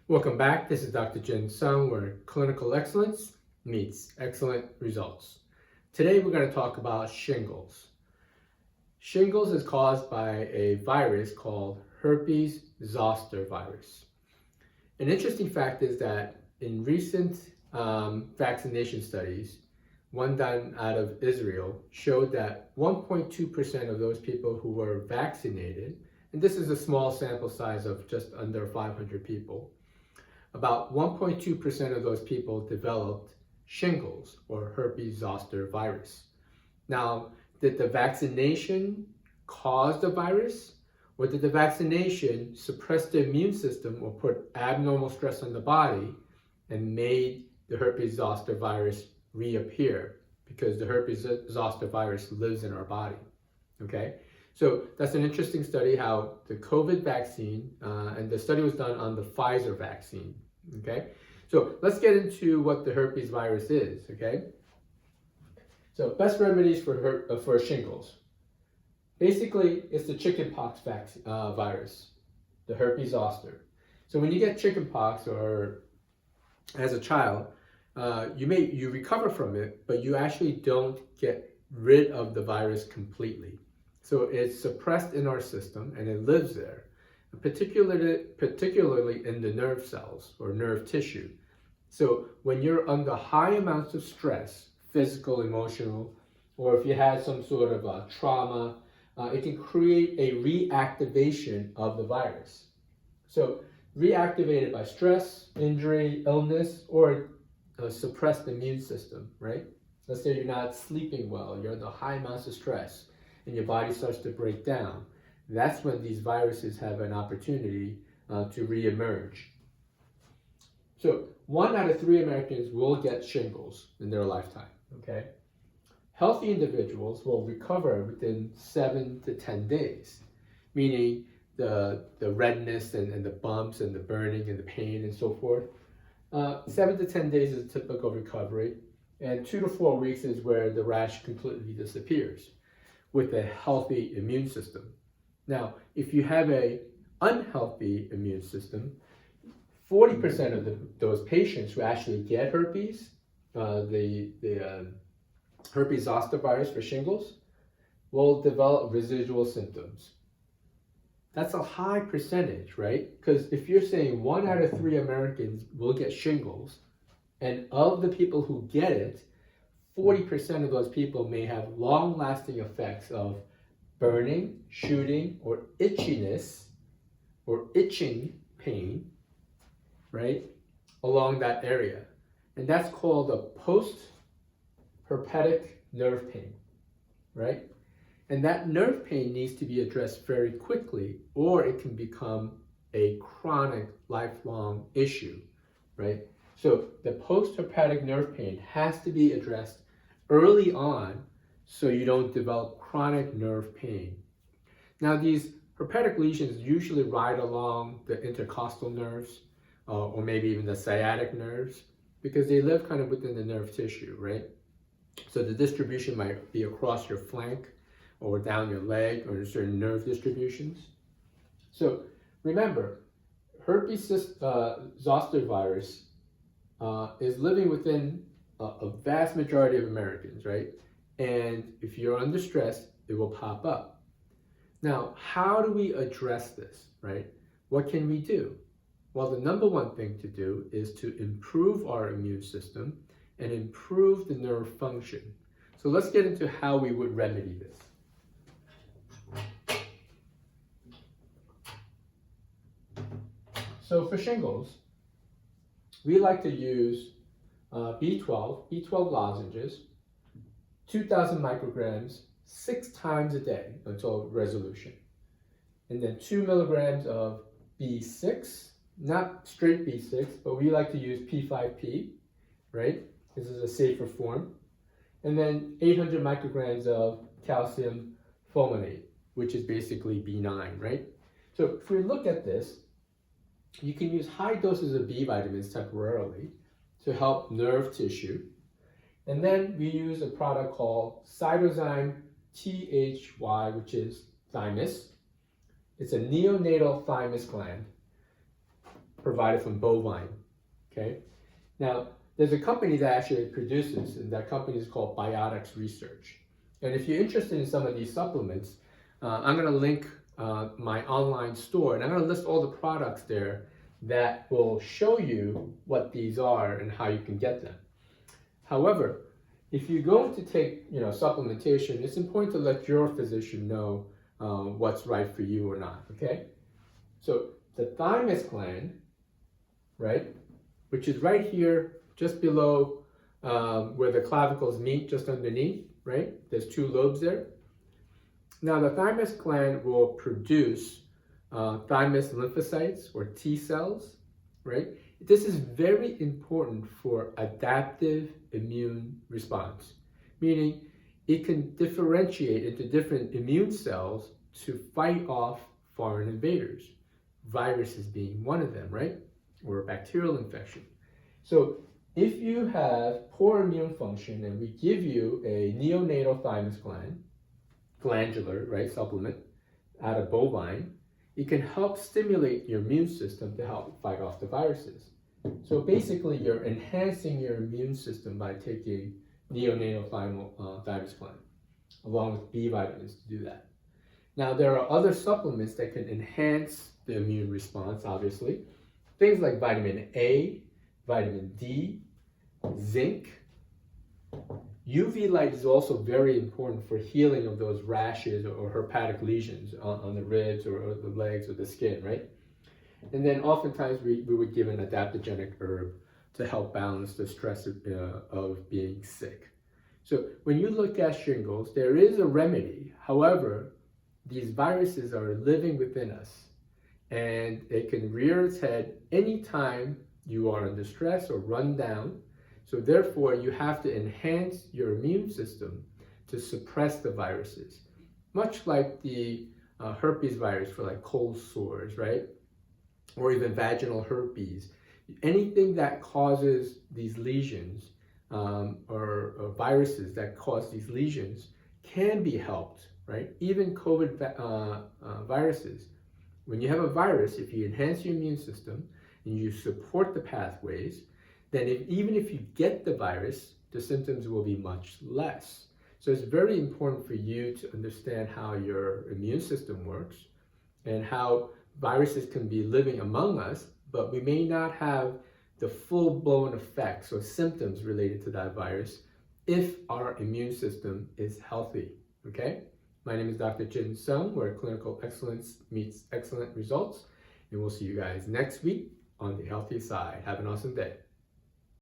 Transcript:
Welcome back. This is Dr. Jin Sung, where clinical excellence meets excellent results. Today we're going to talk about shingles. Shingles is caused by a virus called Herpes-zoster virus. An interesting fact is that in recent vaccination studies, one done out of Israel, showed that 1.2% of those people who were vaccinated, and this is a small sample size of just under 500 people, about 1.2% of those people developed shingles or herpes-zoster virus. Now, did the vaccination cause the virus, or did the vaccination suppress the immune system or put abnormal stress on the body and made the herpes-zoster virus reappear? Because the herpes-zoster virus lives in our body, okay? So that's an interesting study, how the COVID vaccine, and the study was done on the Pfizer vaccine, okay? So let's get into what the herpes virus is, okay? So best remedies for shingles. Basically, it's the chickenpox virus, the herpes-zoster. So when you get chickenpox or as a child, you recover from it, but you actually don't get rid of the virus completely. So it's suppressed in our system and it lives there, particularly in the nerve cells or nerve tissue. So when you're under high amounts of stress, physical, emotional, or if you had some sort of trauma, it can create a reactivation of the virus. So reactivated by stress, injury, illness, or a suppressed immune system, right? Let's say you're not sleeping well, you're under high amounts of stress, and your body starts to break down. That's when these viruses have an opportunity to reemerge. So 1 out of 3 Americans will get shingles in their lifetime, okay? Healthy individuals will recover within 7 to 10 days, meaning the redness and the bumps and the burning and the pain and so forth. 7 to 10 days is a typical recovery, and 2 to 4 weeks is where the rash completely disappears with a healthy immune system. Now, if you have an unhealthy immune system, 40% of those patients who actually get herpes, the herpes-zoster virus for shingles, will develop residual symptoms. That's a high percentage, right? Because if you're saying 1 out of 3 Americans will get shingles, and of the people who get it, 40% of those people may have long-lasting effects of burning, shooting, or itchiness, or itching pain, right, along that area. And that's called a post-herpetic nerve pain, right? And that nerve pain needs to be addressed very quickly, or it can become a chronic, lifelong issue, right? So the post-herpetic nerve pain has to be addressed early on so you don't develop chronic nerve pain. Now, these herpetic lesions usually ride along the intercostal nerves, or maybe even the sciatic nerves, because they live kind of within the nerve tissue, right? So the distribution might be across your flank or down your leg or certain nerve distributions. So remember, herpes-zoster virus is living within a vast majority of Americans, right? And if you're under stress, it will pop up. Now, how do we address this, right? What can we do? Well, the number one thing to do is to improve our immune system and improve the nerve function. So let's get into how we would remedy this. So for shingles, we like to use B12 lozenges, 2,000 micrograms, 6 times a day until resolution. And then 2 milligrams of B6, not straight B6, but we like to use P5P, right? This is a safer form. And then 800 micrograms of calcium fulminate, which is basically B9, right? So if we look at this, you can use high doses of B vitamins temporarily to help nerve tissue. And then we use a product called cytozyme THY, which is thymus. It's a neonatal thymus gland. provided from bovine, okay? Now, there's a company that actually produces, and that company is called Biotics Research. And if you're interested in some of these supplements, I'm gonna link my online store, and I'm gonna list all the products there that will show you what these are and how you can get them. However, if you're going to take supplementation, it's important to let your physician know what's right for you or not, okay? So the thymus gland, right, which is right here just below where the clavicles meet, just underneath, right? There's two lobes there. Now the thymus gland will produce thymus lymphocytes or T cells, right? This is very important for adaptive immune response, meaning it can differentiate into different immune cells to fight off foreign invaders, viruses being one of them, right? Or bacterial infection. So if you have poor immune function and we give you a neonatal thymus gland, glandular, right, supplement out of bovine, it can help stimulate your immune system to help fight off the viruses. So basically you're enhancing your immune system by taking neonatal thymus gland, along with B vitamins to do that. Now there are other supplements that can enhance the immune response, obviously. Things like vitamin A, vitamin D, zinc. UV light is also very important for healing of those rashes or herpetic lesions on the ribs or the legs or the skin, right? And then oftentimes we would give an adaptogenic herb to help balance the stress of being sick. So when you look at shingles, there is a remedy. However, these viruses are living within us, and it can rear its head anytime you are under stress or run down. So therefore, you have to enhance your immune system to suppress the viruses, much like the herpes virus for like cold sores, right? Or even vaginal herpes. Anything that causes these lesions or viruses that cause these lesions can be helped, right? Even COVID viruses. When you have a virus, if you enhance your immune system and you support the pathways, then even if you get the virus, the symptoms will be much less. So it's very important for you to understand how your immune system works and how viruses can be living among us, but we may not have the full-blown effects or symptoms related to that virus if our immune system is healthy, okay? My name is Dr. Jin Sung, where clinical excellence meets excellent results, and we'll see you guys next week on the healthy side. Have an awesome day.